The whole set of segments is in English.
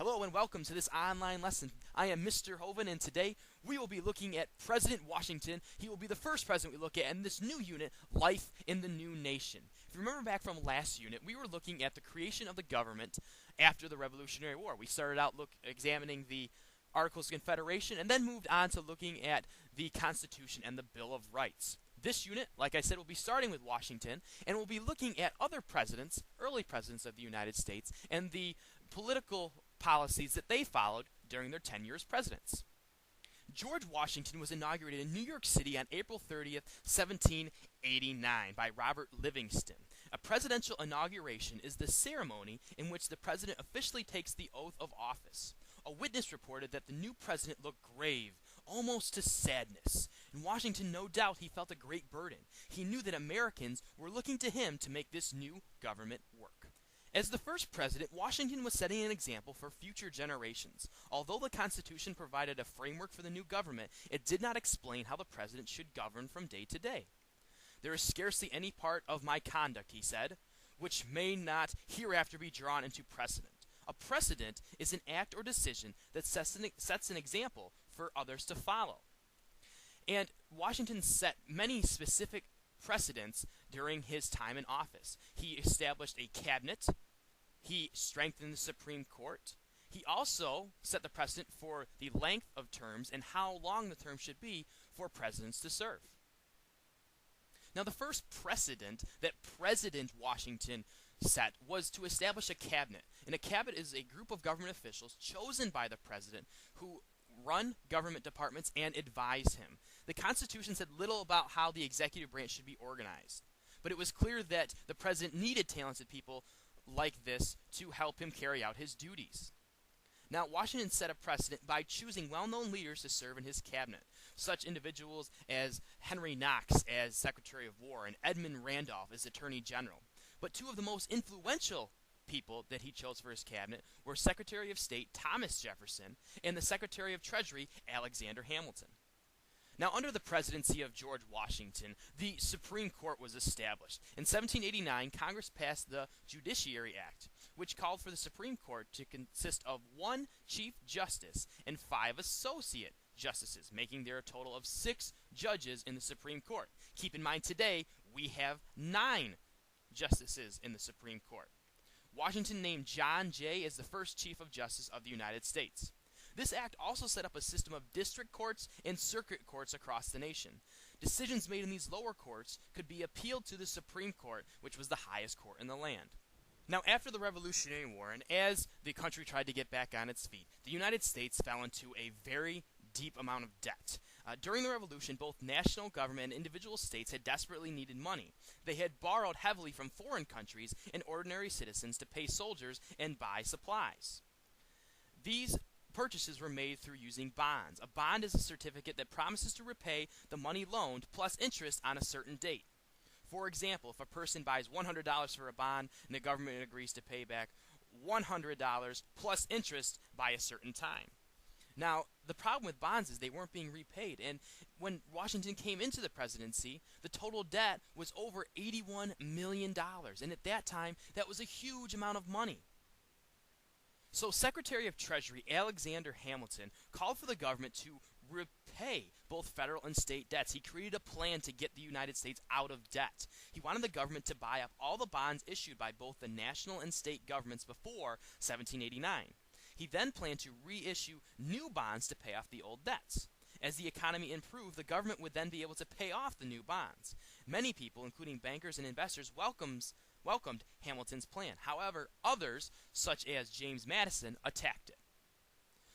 Hello and welcome to this online lesson. I am Mr. Hoven, and today we will be looking at President Washington. He will be the first president we look at in this new unit, Life in the New Nation. If you remember back from last unit, we were looking at the creation of the government after the Revolutionary War. We started out examining the Articles of Confederation and then moved on to looking at the Constitution and the Bill of Rights. This unit, like I said, will be starting with Washington, and we'll be looking at other presidents, early presidents of the United States, and the political policies that they followed during their 10 years as presidents. George Washington was inaugurated in New York City on April 30th, 1789 by Robert Livingston. A presidential inauguration is the ceremony in which the president officially takes the oath of office. A witness reported that the new president looked grave, almost to sadness. In Washington, no doubt, he felt a great burden. He knew that Americans were looking to him to make this new government work. As the first president, Washington was setting an example for future generations. Although the Constitution provided a framework for the new government, it did not explain how the president should govern from day to day. "There is scarcely any part of my conduct," he said, "which may not hereafter be drawn into precedent." A precedent is an act or decision that sets an example for others to follow. And Washington set many specific precedents during his time in office. He established a cabinet. He strengthened the Supreme Court. He also set the precedent for the length of terms and how long the term should be for presidents to serve. Now, the first precedent that President Washington set was to establish a cabinet. And a cabinet is a group of government officials chosen by the president who run government departments and advise him. The Constitution said little about how the executive branch should be organized, but it was clear that the president needed talented people like this to help him carry out his duties. Now, Washington set a precedent by choosing well-known leaders to serve in his cabinet, such individuals as Henry Knox as Secretary of War and Edmund Randolph as Attorney General. But two of the most influential people that he chose for his cabinet were Secretary of State Thomas Jefferson and the Secretary of Treasury Alexander Hamilton. Now, under the presidency of George Washington, the Supreme Court was established. In 1789, Congress passed the Judiciary Act, which called for the Supreme Court to consist of one Chief Justice and 5 associate justices, making there a total of 6 judges in the Supreme Court. Keep in mind, today, we have 9 justices in the Supreme Court. Washington named John Jay as the first Chief of Justice of the United States. This act also set up a system of district courts and circuit courts across the nation. Decisions made in these lower courts could be appealed to the Supreme Court, which was the highest court in the land. Now, after the Revolutionary War, and as the country tried to get back on its feet, the United States fell into a very deep amount of debt. During the Revolution, both national government and individual states had desperately needed money. They had borrowed heavily from foreign countries and ordinary citizens to pay soldiers and buy supplies. These purchases were made through using bonds. A bond is a certificate that promises to repay the money loaned plus interest on a certain date. For example, if a person buys $100 for a bond and the government agrees to pay back $100 plus interest by a certain time. Now, the problem with bonds is they weren't being repaid, and when Washington came into the presidency, the total debt was over $81 million, and at that time, that was a huge amount of money. So Secretary of Treasury Alexander Hamilton called for the government to repay both federal and state debts. He created a plan to get the United States out of debt. He wanted the government to buy up all the bonds issued by both the national and state governments before 1789. He then planned to reissue new bonds to pay off the old debts. As the economy improved, the government would then be able to pay off the new bonds. Many people, including bankers and investors, welcomed Hamilton's plan. However, others, such as James Madison, attacked it.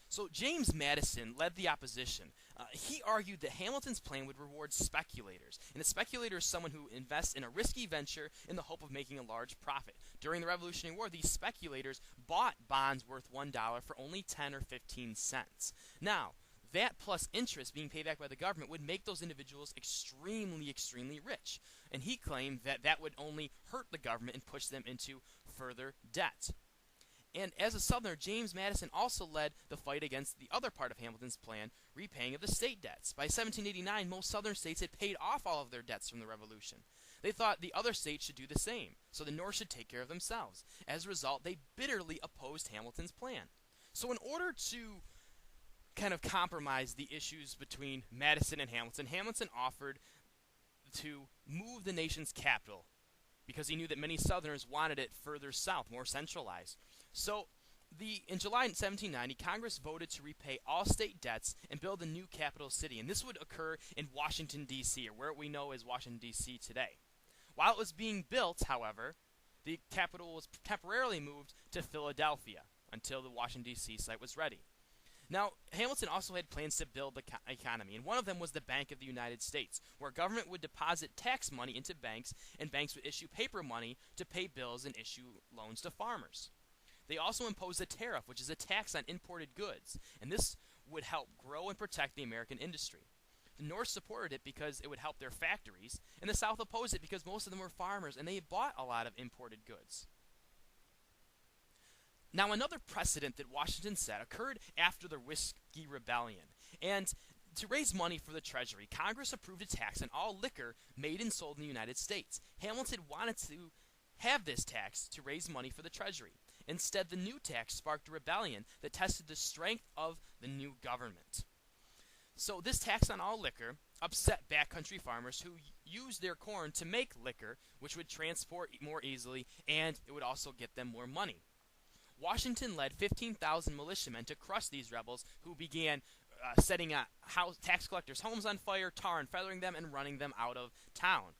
So James Madison led the opposition. He argued that Hamilton's plan would reward speculators, and a speculator is someone who invests in a risky venture in the hope of making a large profit. During the Revolutionary War, these speculators bought bonds worth $1 for only 10 or 15 cents. Now, that plus interest being paid back by the government would make those individuals extremely, extremely rich. And he claimed that that would only hurt the government and push them into further debt. And as a Southerner, James Madison also led the fight against the other part of Hamilton's plan, repaying of the state debts. By 1789, most Southern states had paid off all of their debts from the Revolution. They thought the other states should do the same, so the North should take care of themselves. As a result, they bitterly opposed Hamilton's plan. So in order to kind of compromise the issues between Madison and Hamilton, Hamilton offered to move the nation's capital because he knew that many Southerners wanted it further south, more centralized. So in July 1790, Congress voted to repay all state debts and build a new capital city, and this would occur in Washington, D.C., or where we know as Washington, D.C. today. While it was being built, however, the capital was temporarily moved to Philadelphia until the Washington, D.C. site was ready. Now, Hamilton also had plans to build the economy, and one of them was the Bank of the United States, where government would deposit tax money into banks, and banks would issue paper money to pay bills and issue loans to farmers. They also imposed a tariff, which is a tax on imported goods, and this would help grow and protect the American industry. The North supported it because it would help their factories, and the South opposed it because most of them were farmers, and they bought a lot of imported goods. Now, another precedent that Washington set occurred after the Whiskey Rebellion, and to raise money for the Treasury, Congress approved a tax on all liquor made and sold in the United States. Hamilton wanted to have this tax to raise money for the Treasury. Instead, the new tax sparked a rebellion that tested the strength of the new government. So this tax on all liquor upset backcountry farmers who used their corn to make liquor, which would transport more easily, and it would also get them more money. Washington led 15,000 militiamen to crush these rebels, who began setting tax collectors' homes on fire, tar and feathering them, and running them out of town.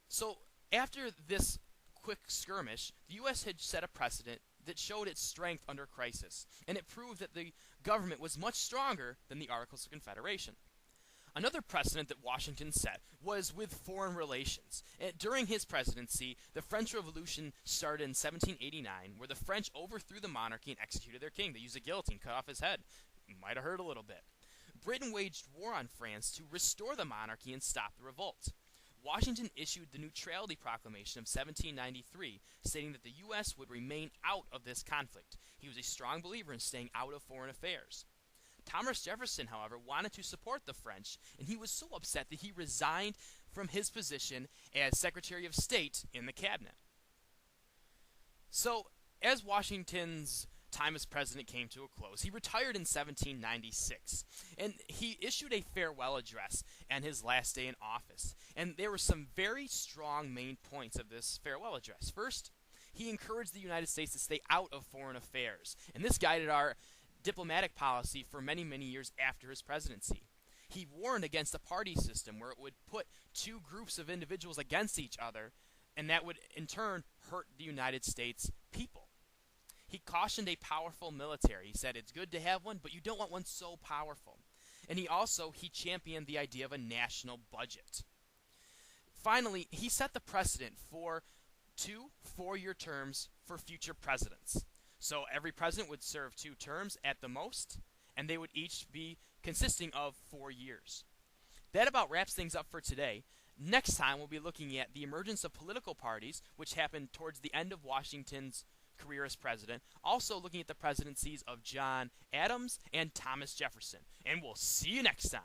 So after this quick skirmish, the U.S. had set a precedent that showed its strength under crisis, and it proved that the government was much stronger than the Articles of Confederation. Another precedent that Washington set was with foreign relations. During his presidency, the French Revolution started in 1789, where the French overthrew the monarchy and executed their king. They used a guillotine, cut off his head. You might have heard a little bit. Britain waged war on France to restore the monarchy and stop the revolt. Washington issued the Neutrality Proclamation of 1793, stating that the U.S. would remain out of this conflict. He was a strong believer in staying out of foreign affairs. Thomas Jefferson, however, wanted to support the French, and he was so upset that he resigned from his position as Secretary of State in the cabinet. So, as Washington's time as president came to a close, he retired in 1796, and he issued a farewell address on his last day in office. And there were some very strong main points of this farewell address. First, he encouraged the United States to stay out of foreign affairs, and this guided our diplomatic policy for many, many years after his presidency. He warned against a party system where it would put two groups of individuals against each other, and that would in turn hurt the United States people. He cautioned a powerful military. He said it's good to have one, but you don't want one so powerful. And he championed the idea of a national budget. Finally, he set the precedent for 2 4-year terms for future presidents. So every president would serve 2 terms at the most, and they would each be consisting of 4 years. That about wraps things up for today. Next time, we'll be looking at the emergence of political parties, which happened towards the end of Washington's career as president, also looking at the presidencies of John Adams and Thomas Jefferson. And we'll see you next time.